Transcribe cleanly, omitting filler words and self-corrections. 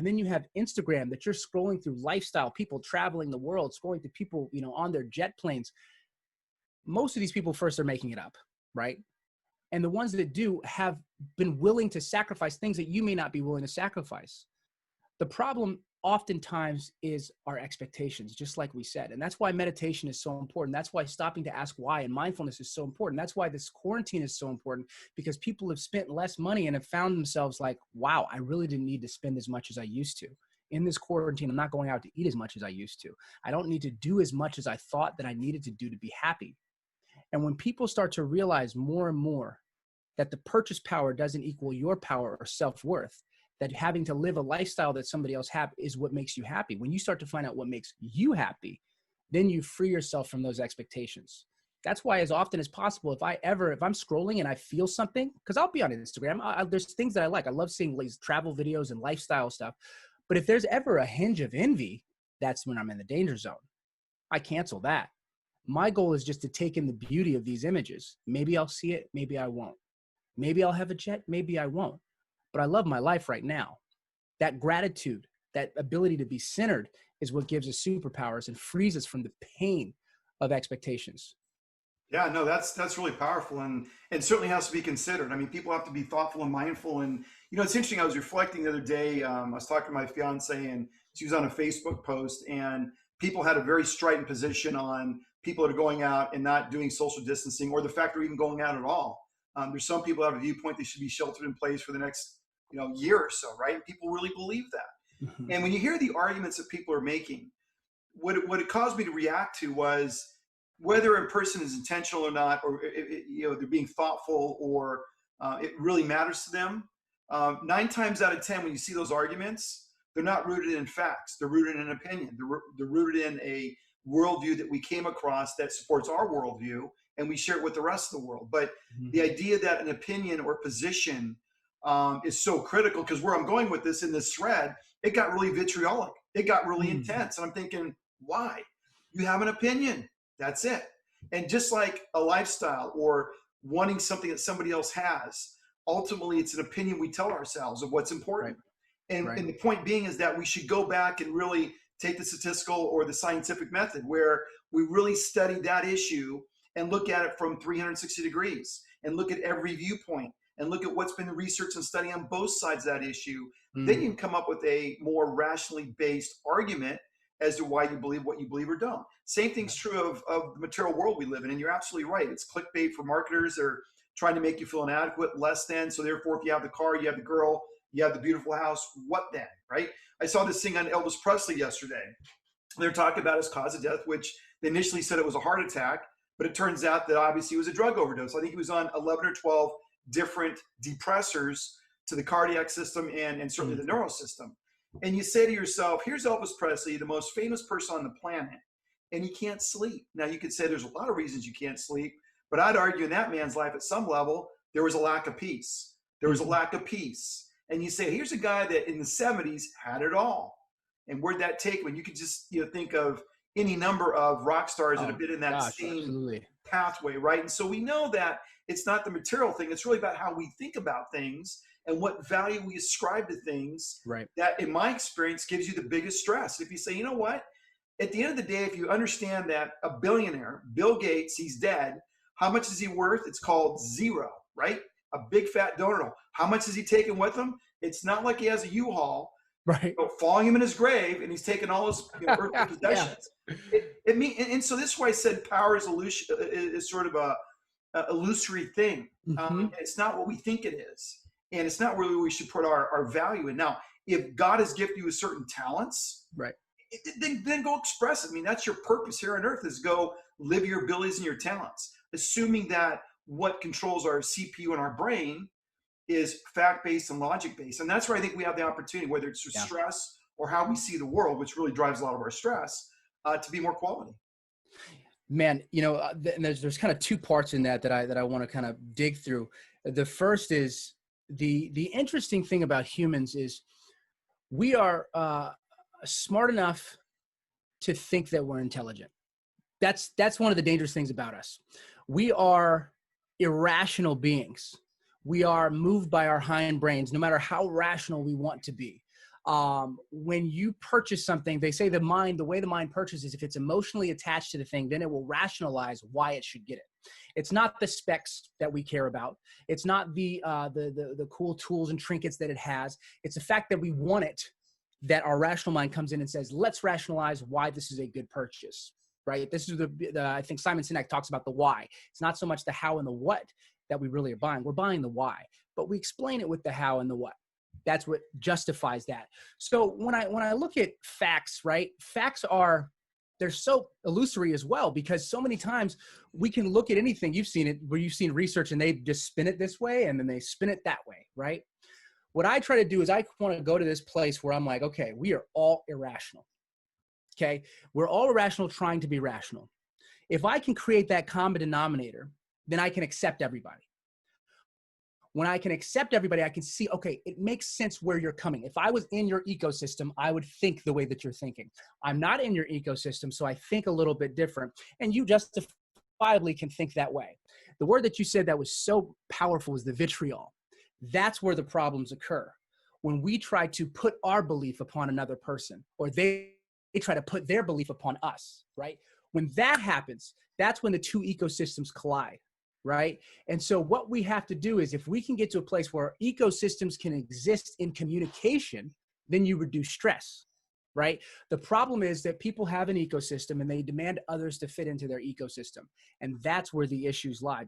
And then you have Instagram that you're scrolling through lifestyle, people traveling the world, scrolling through people, you know, on their jet planes. Most of these people first are making it up, right? And the ones that do have been willing to sacrifice things that you may not be willing to sacrifice. The problem oftentimes is our expectations, just like we said. And that's why meditation is so important. That's why stopping to ask why and mindfulness is so important. That's why this quarantine is so important, because people have spent less money and have found themselves like, wow, I really didn't need to spend as much as I used to. In this quarantine, I'm not going out to eat as much as I used to. I don't need to do as much as I thought that I needed to do to be happy. And when people start to realize more and more that the purchase power doesn't equal your power or self-worth, that having to live a lifestyle that somebody else has is what makes you happy. When you start to find out what makes you happy, then you free yourself from those expectations. That's why as often as possible, if I'm scrolling and I feel something, because I'll be on Instagram, there's things that I like. I love seeing these travel videos and lifestyle stuff. But if there's ever a hinge of envy, that's when I'm in the danger zone. I cancel that. My goal is just to take in the beauty of these images. Maybe I'll see it, maybe I won't. Maybe I'll have a jet, maybe I won't. But I love my life right now. That gratitude, that ability to be centered is what gives us superpowers and frees us from the pain of expectations. Yeah, no, that's really powerful, and certainly has to be considered. I mean, people have to be thoughtful and mindful. And you know, it's interesting. I was reflecting the other day. I was talking to my fiance, and she was on a Facebook post, and people had a very strident position on people that are going out and not doing social distancing, or the fact they're even going out at all. There's some people that have a viewpoint they should be sheltered in place for the next year or so, right? People really believe that. Mm-hmm. And when you hear the arguments that people are making, what it caused me to react to was whether a person is intentional or not, or they're being thoughtful, or it really matters to them. 9 times out of 10, when you see those arguments, they're not rooted in facts. They're rooted in an opinion. They're rooted in a worldview that we came across that supports our worldview, and we share it with the rest of the world. But the idea that an opinion or position is so critical, because where I'm going with this in this thread, it got really vitriolic. It got really intense. And I'm thinking, why? You have an opinion. That's it. And just like a lifestyle or wanting something that somebody else has, ultimately it's an opinion we tell ourselves of what's important. Right. And the point being is that we should go back and really take the statistical or the scientific method where we really study that issue and look at it from 360 degrees and look at every viewpoint and look at what's been the research and study on both sides of that issue. Then you can come up with a more rationally based argument as to why you believe what you believe or don't. Same thing's true of the material world we live in. And you're absolutely right. It's clickbait for marketers. They're trying to make you feel inadequate, less than. So therefore, if you have the car, you have the girl, you have the beautiful house, what then, right? I saw this thing on Elvis Presley yesterday. They're talking about his cause of death, which they initially said it was a heart attack, but it turns out that obviously it was a drug overdose. I think he was on 11 or 12 different depressors to the cardiac system and certainly the neural system. And you say to yourself, here's Elvis Presley, the most famous person on the planet, and he can't sleep. Now, you could say there's a lot of reasons you can't sleep, but I'd argue in that man's life at some level, there was a lack of peace. There was a lack of peace. And you say, here's a guy that in the 70s had it all. And where'd that take him? And you could just think of any number of rock stars that have been in that same pathway, right? And so we know that it's not the material thing. It's really about how we think about things and what value we ascribe to things. Right. That, in my experience, gives you the biggest stress. If you say, you know what? At the end of the day, if you understand that a billionaire, Bill Gates, he's dead. How much is he worth? It's called zero, right? A big fat donut. How much is he taking with him? It's not like he has a U-Haul, right? Following him in his grave, and he's taking all his earthly possessions. And so this is why I said power is sort of a illusory thing. It's not what we think it is, and it's not really where we should put our value in. Now, if God has gifted you with certain talents, right, then go express it. I mean, that's your purpose here on earth, is go live your abilities and your talents, assuming that what controls our CPU and our brain is fact-based and logic-based. And that's where I think we have the opportunity, whether it's through stress or how we see the world, which really drives a lot of our stress, to be more quality. Man, there's kind of 2 parts in that I want to kind of dig through. The first is the interesting thing about humans is we are smart enough to think that we're intelligent. That's one of the dangerous things about us. We are irrational beings. We are moved by our hind brains, no matter how rational we want to be. When you purchase something, they say the way the mind purchases, if it's emotionally attached to the thing, then it will rationalize why it should get it. It's not the specs that we care about. It's not the cool tools and trinkets that it has. It's the fact that we want it, that our rational mind comes in and says, let's rationalize why this is a good purchase, right? This is I think Simon Sinek talks about the why. It's not so much the how and the what that we really are buying. We're buying the why, but we explain it with the how and the what. That's what justifies that. So when I look at facts, right? Facts they're so illusory as well, because so many times we can look at anything. You've seen it where you've seen research and they just spin it this way and then they spin it that way, right? What I try to do is I want to go to this place where I'm like, okay, we are all irrational. Okay. We're all irrational trying to be rational. If I can create that common denominator, then I can accept everybody. When I can accept everybody, I can see, okay, it makes sense where you're coming. If I was in your ecosystem, I would think the way that you're thinking. I'm not in your ecosystem, so I think a little bit different. And you justifiably can think that way. The word that you said that was so powerful was the vitriol. That's where the problems occur. When we try to put our belief upon another person, or they try to put their belief upon us, right? When that happens, that's when the two ecosystems collide. Right? And so what we have to do is, if we can get to a place where ecosystems can exist in communication, then you reduce stress, right? The problem is that people have an ecosystem and they demand others to fit into their ecosystem. And that's where the issues lie.